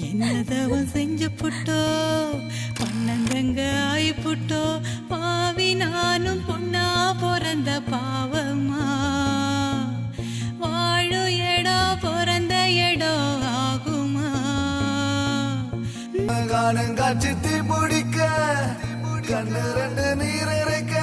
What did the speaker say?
என்னதவன் செஞ்சு புட்டோ பண்ணந்தங்க ஆயி புட்டோ பாவி நானும் பொண்ணா பிறந்த பாவமா வாழு இடம் பிறந்த இடம் ஆகுமா காணங்காட்சி தீ பிடிக்க கண்ணு ரெண்டு நீர் இறைக்க